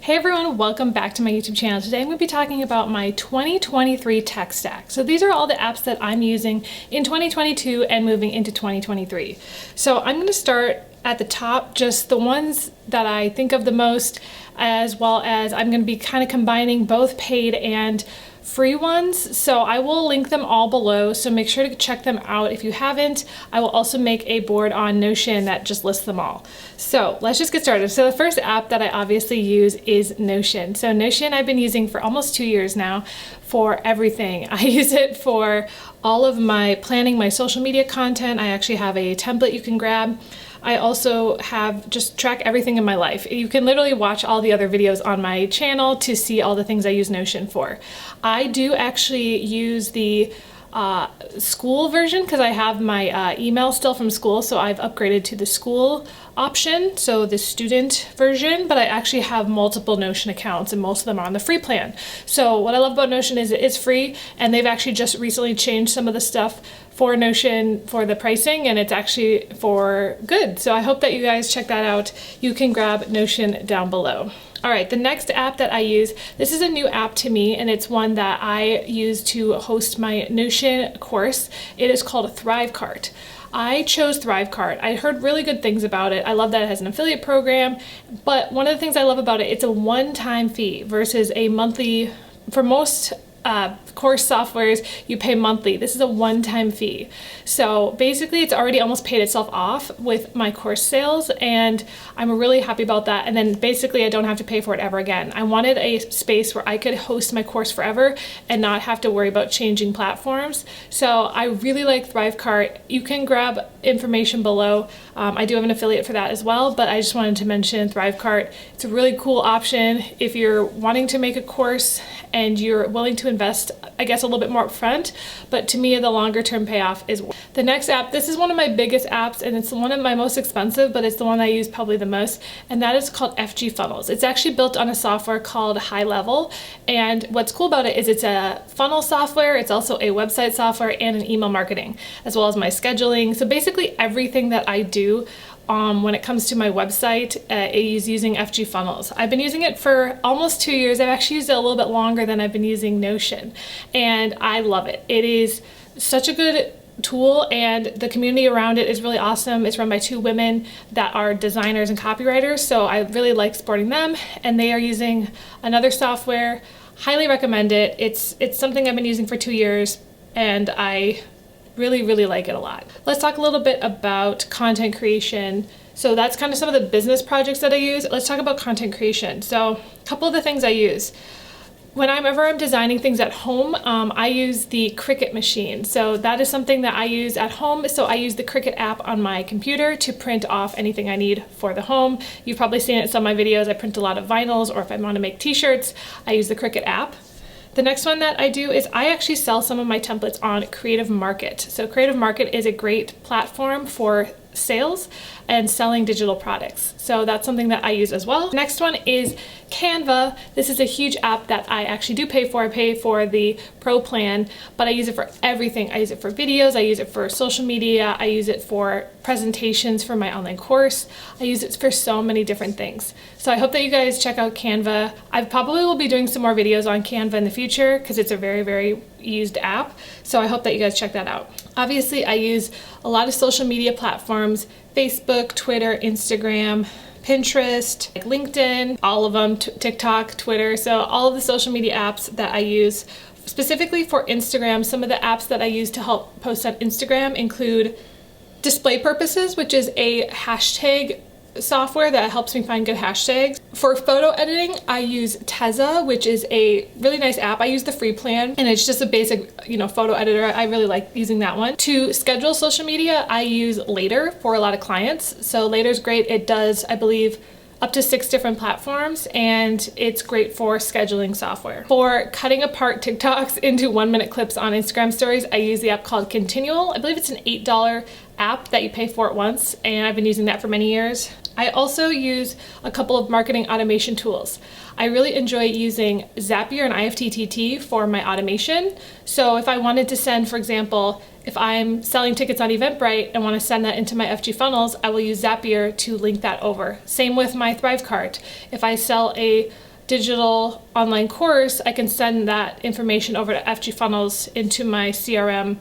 Hey everyone, welcome back to my YouTube channel. Today I'm going to be talking about my 2023 tech stack. So these are all the apps that I'm using in 2022 and moving into 2023. So I'm going to start at the top, just the ones that I think of the most, as well as I'm going to be kind of combining both paid and free ones. So I will link them all below, so make sure to check them out if you haven't. I will also make a board on Notion that just lists them all. So let's just get started. So the first app that I obviously use is Notion. So Notion I've been using for almost 2 years now for everything. I use it for all of my planning, my social media content. I actually have a template you can grab. I also have just track everything in my life. You can literally watch all the other videos on my channel to see all the things I use Notion for. I do actually use the school version because I have my email still from school, so I've upgraded to the school option, so the student version, but I actually have multiple Notion accounts and most of them are on the free plan. So what I love about Notion is it is free, and they've actually just recently changed some of the stuff for Notion for the pricing, and it's actually for good. So I hope that you guys check that out. You can grab Notion down below. All right, the next app that I use, this is a new app to me, and it's one that I use to host my Notion course. It is called Thrivecart. I chose Thrivecart. I heard really good things about it. I love that it has an affiliate program, but one of the things I love about it, it's a one-time fee versus a monthly. For most course softwares, you pay monthly. This is a one-time fee. So basically it's already almost paid itself off with my course sales, and I'm really happy about that. And then basically I don't have to pay for it ever again. I wanted a space where I could host my course forever and not have to worry about changing platforms. So I really like Thrivecart. You can grab information below. I do have an affiliate for that as well, but I just wanted to mention Thrivecart. It's a really cool option if you're wanting to make a course and you're willing to invest, I guess, a little bit more upfront, but to me the longer term payoff is worth. The next app, this is one of my biggest apps, and it's one of my most expensive, but it's the one I use probably the most, and that is called FG Funnels. It's actually built on a software called High Level, and what's cool about it is it's a funnel software, it's also a website software and an email marketing, as well as my scheduling. So basically everything that I do when it comes to my website is using FG Funnels. I've been using it for almost 2 years. I've actually used it a little bit longer than I've been using Notion, and I love it. It is such a good tool, and the community around it is really awesome. It's run by 2 women that are designers and copywriters, so I really like supporting them, and they are using another software. Highly recommend it. It's something I've been using for 2 years, and I really like it a lot. Let's talk a little bit about content creation. So that's kind of some of the business projects that I use. Let's talk about content creation. So a couple of the things I use. Whenever I'm designing things at home, I use the Cricut machine. So that is something that I use at home. So I use the Cricut app on my computer to print off anything I need for the home. You've probably seen it in some of my videos. I print a lot of vinyls, or if I want to make t-shirts, I use the Cricut app. The next one that I do is I actually sell some of my templates on Creative Market. So Creative Market is a great platform for sales and selling digital products. So that's something that I use as well. Next one is Canva. This is a huge app that I actually do pay for. I pay for the pro plan, but I use it for everything. I use it for videos, I use it for social media, I use it for presentations for my online course. I use it for so many different things. So I hope that you guys check out Canva. I probably will be doing some more videos on Canva in the future because it's a very used app. So I hope that you guys check that out. Obviously, I use a lot of social media platforms: Facebook, Twitter, Instagram, Pinterest, LinkedIn, all of them, TikTok, Twitter. So all of the social media apps that I use. Specifically for Instagram, some of the apps that I use to help post on Instagram include Display Purposes, which is a hashtag software that helps me find good hashtags. For photo editing, I use Tezza, which is a really nice app. I use the free plan, and it's just a basic, photo editor. I really like using that one. To schedule social media, I use Later for a lot of clients. So Later's great. It does, I believe, up to 6 different platforms, and it's great for scheduling software. For cutting apart TikToks into 1-minute clips on Instagram stories, I use the app called Continual. I believe it's an $8 app that you pay for it once, and I've been using that for many years. I also use a couple of marketing automation tools. I really enjoy using Zapier and IFTTT for my automation. So if I wanted to send, for example, if I'm selling tickets on Eventbrite and want to send that into my FG funnels, I will use Zapier to link that over. Same with my Thrivecart. If I sell a digital online course, I can send that information over to FG Funnels into my CRM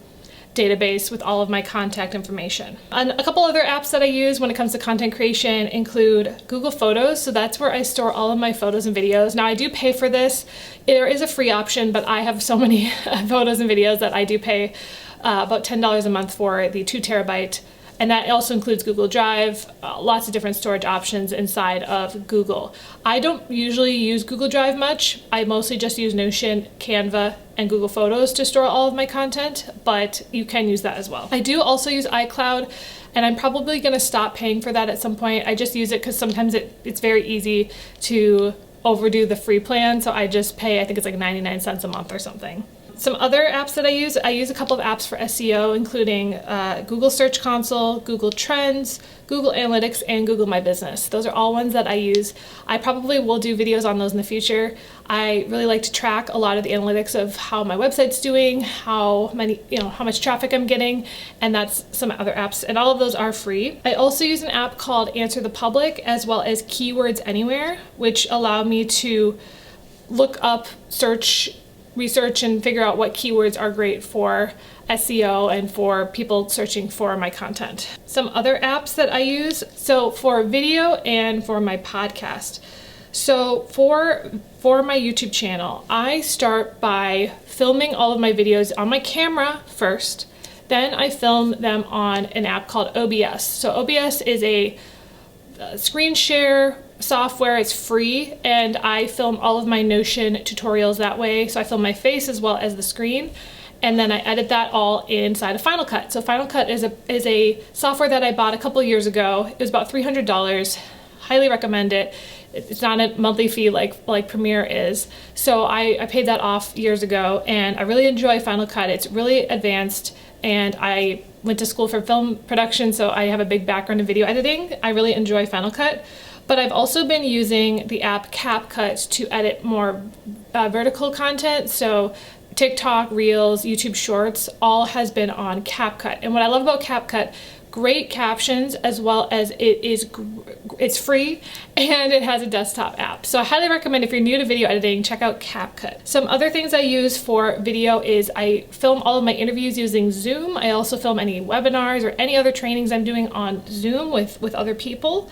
database with all of my contact information. And a couple other apps that I use when it comes to content creation include Google Photos. So that's where I store all of my photos and videos. Now I do pay for this. There is a free option, but I have so many photos and videos that I do pay about $10 a month for the 2 terabyte. And that also includes Google Drive, lots of different storage options inside of Google. I don't usually use Google Drive much. I mostly just use Notion, Canva, and Google Photos to store all of my content, but you can use that as well. I do also use iCloud, and I'm probably gonna stop paying for that at some point. I just use it because sometimes it's very easy to overdo the free plan, so I just pay, I think it's like 99 cents a month or something. Some other apps that I use a couple of apps for SEO, including Google Search Console, Google Trends, Google Analytics, and Google My Business. Those are all ones that I use. I probably will do videos on those in the future. I really like to track a lot of the analytics of how my website's doing, how much traffic I'm getting, and that's some other apps, and all of those are free. I also use an app called Answer the Public, as well as Keywords Anywhere, which allow me to look up, research and figure out what keywords are great for SEO and for people searching for my content. Some other apps that I use, so for video and for my podcast. So for my YouTube channel, I start by filming all of my videos on my camera first, then I film them on an app called OBS. So OBS is a screen share software. It's free, and I film all of my Notion tutorials that way. So I film my face as well as the screen, and then I edit that all inside of Final Cut. So Final Cut is a software that I bought a couple of years ago. It was about $300. Highly recommend it. It's not a monthly fee like Premiere is. So I paid that off years ago, and I really enjoy Final Cut. It's really advanced, and I went to school for film production, so I have a big background in video editing. I really enjoy Final Cut. But I've also been using the app CapCut to edit more vertical content. So TikTok, Reels, YouTube Shorts, all has been on CapCut. And what I love about CapCut, great captions, as well as it's free, and it has a desktop app. So I highly recommend, if you're new to video editing, check out CapCut. Some other things I use for video is I film all of my interviews using Zoom. I also film any webinars or any other trainings I'm doing on Zoom with other people.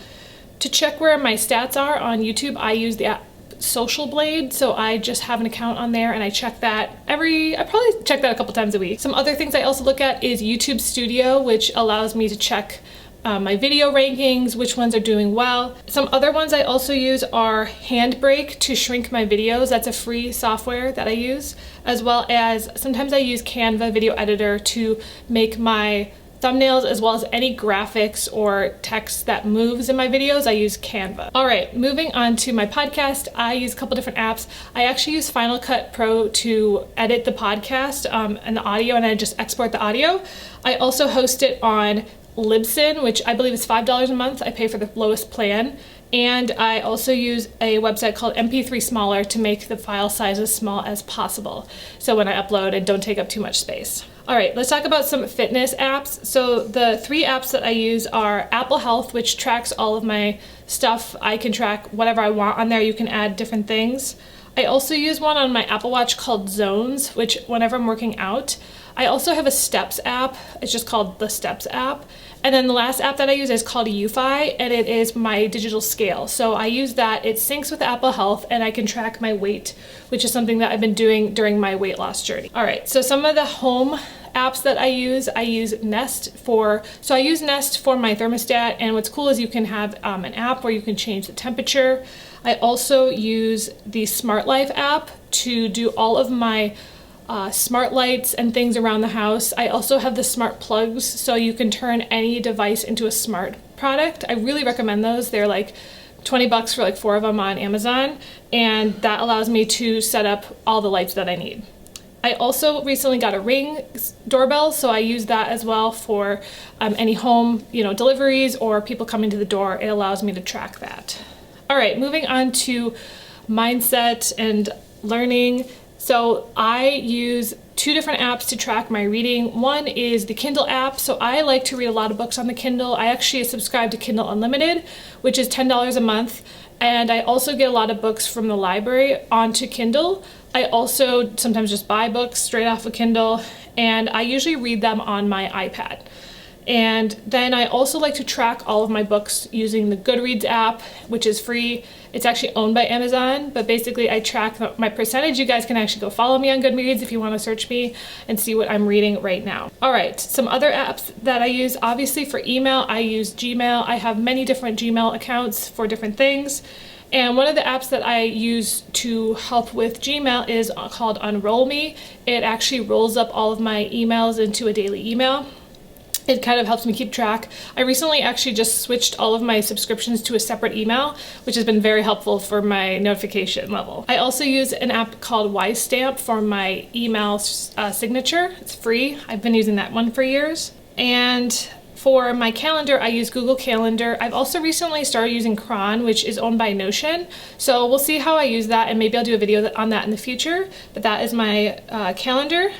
To check where my stats are on YouTube, I use the app Social Blade, so I just have an account on there, and I check that I probably check that a couple times a week. Some other things I also look at is YouTube Studio, which allows me to check my video rankings, which ones are doing well. Some other ones I also use are Handbrake to shrink my videos. That's a free software that I use, as well as sometimes I use Canva Video Editor to make my thumbnails, as well as any graphics or text that moves in my videos. I use Canva. All right, moving on to my podcast, I use a couple different apps. I actually use Final Cut Pro to edit the podcast and the audio, and I just export the audio. I also host it on Libsyn, which I believe is $5 a month. I pay for the lowest plan. And I also use a website called MP3 Smaller to make the file size as small as possible, so when I upload, it don't take up too much space. All right, let's talk about some fitness apps. So the 3 apps that I use are Apple Health, which tracks all of my stuff. I can track whatever I want on there. You can add different things. I also use one on my Apple Watch called Zones, which whenever I'm working out. I also have a Steps app. It's just called the Steps app. And then the last app that I use is called Eufy, and it is my digital scale. So I use that. It syncs with Apple Health, and I can track my weight, which is something that I've been doing during my weight loss journey. All right, so some of the home apps that I use Nest for my thermostat, and what's cool is you can have an app where you can change the temperature. I also use the Smart Life app to do all of my smart lights and things around the house. I also have the smart plugs, so you can turn any device into a smart product. I really recommend those. They're like $20 for like 4 of them on Amazon, and that allows me to set up all the lights that I need. I also recently got a Ring doorbell, so I use that as well for any home, deliveries or people coming to the door. It allows me to track that. All right, moving on to mindset and learning. So I use two different apps to track my reading. One is the Kindle app. So I like to read a lot of books on the Kindle. I actually subscribe to Kindle Unlimited, which is $10 a month. And I also get a lot of books from the library onto Kindle. I also sometimes just buy books straight off of Kindle, and I usually read them on my iPad. And then I also like to track all of my books using the Goodreads app, which is free. It's actually owned by Amazon, but basically I track my percentage. You guys can actually go follow me on Goodreads if you want to search me and see what I'm reading right now. All right, some other apps that I use, obviously for email, I use Gmail. I have many different Gmail accounts for different things. And one of the apps that I use to help with Gmail is called Unroll Me. It actually rolls up all of my emails into a daily email. It kind of helps me keep track. I recently actually just switched all of my subscriptions to a separate email, which has been very helpful for my notification level. I also use an app called Ystamp for my email signature. It's free. I've been using that one for years. And for my calendar, I use Google Calendar. I've also recently started using Cron, which is owned by Notion. So we'll see how I use that, and maybe I'll do a video on that in the future. But that is my calendar.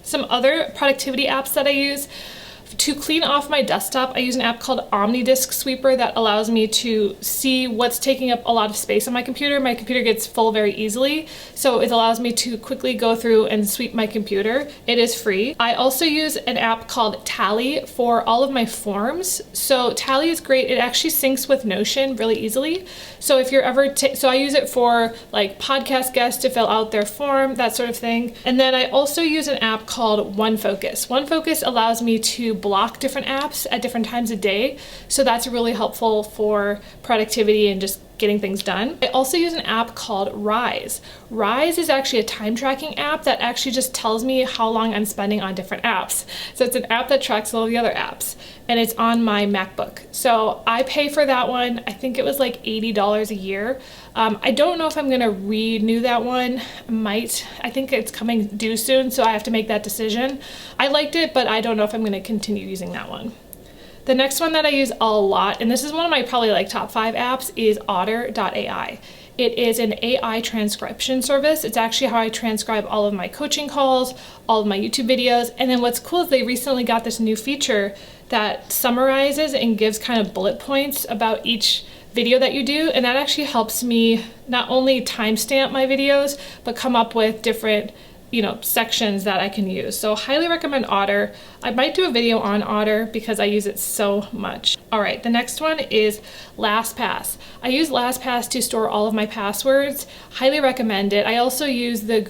Some other productivity apps that I use. To clean off my desktop, I use an app called OmniDisk Sweeper that allows me to see what's taking up a lot of space on my computer. My computer gets full very easily, so it allows me to quickly go through and sweep my computer. It is free. I also use an app called Tally for all of my forms. So Tally is great. It actually syncs with Notion really easily. So if you're ever, so I use it for like podcast guests to fill out their form, that sort of thing. And then I also use an app called OneFocus. OneFocus allows me to block different apps at different times of day. So that's really helpful for productivity and just getting things done. I also use an app called Rise. Rise is actually a time tracking app that actually just tells me how long I'm spending on different apps. So it's an app that tracks all the other apps, and it's on my MacBook. So I pay for that one. I think it was like $80 a year. I don't know if I'm gonna renew that one. I think it's coming due soon, so I have to make that decision. I liked it, but I don't know if I'm gonna continue using that one. The next one that I use a lot, and this is one of my probably like top 5 apps, is otter.ai. It is an AI transcription service. It's actually how I transcribe all of my coaching calls, all of my YouTube videos. And then what's cool is they recently got this new feature that summarizes and gives kind of bullet points about each video that you do. And that actually helps me not only timestamp my videos, but come up with different sections that I can use. So highly recommend Otter. I might do a video on Otter because I use it so much. All right, the next one is LastPass. I use LastPass to store all of my passwords. Highly recommend it. I also use the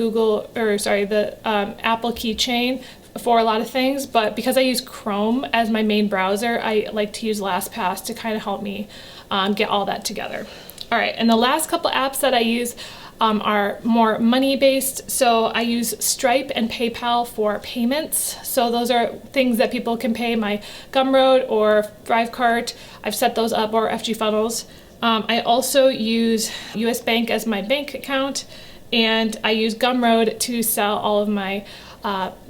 Apple keychain for a lot of things, but because I use Chrome as my main browser, I like to use LastPass to kind of help me get all that together. All right, and the last couple apps that I use are more money-based. So I use Stripe and PayPal for payments. So those are things that people can pay my Gumroad or Thrivecart. I've set those up, or FG Funnels. I also use US Bank as my bank account, and I use Gumroad to sell all of my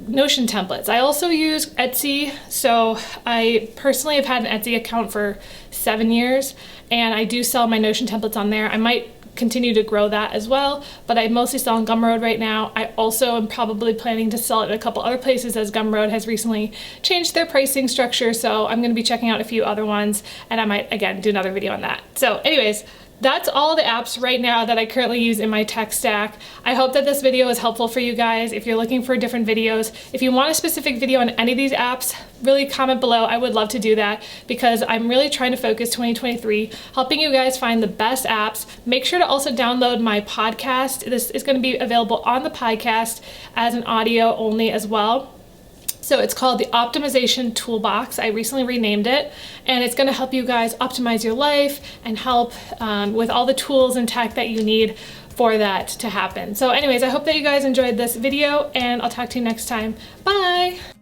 Notion templates. I also use Etsy. So I personally have had an Etsy account for 7 years, and I do sell my Notion templates on there. I might continue to grow that as well, but I mostly sell on Gumroad right now. I also am probably planning to sell it at a couple other places, as Gumroad has recently changed their pricing structure, so I'm going to be checking out a few other ones, and I might again do another video on that. So anyways, that's all the apps right now that I currently use in my tech stack. I hope that this video is helpful for you guys. If you're looking for different videos, if you want a specific video on any of these apps, really comment below. I would love to do that because I'm really trying to focus 2023, helping you guys find the best apps. Make sure to also download my podcast. This is going to be available on the podcast as an audio only as well. So it's called the Optimization Toolbox. I recently renamed it, and it's going to help you guys optimize your life and help with all the tools and tech that you need for that to happen. So anyways, I hope that you guys enjoyed this video, and I'll talk to you next time. Bye!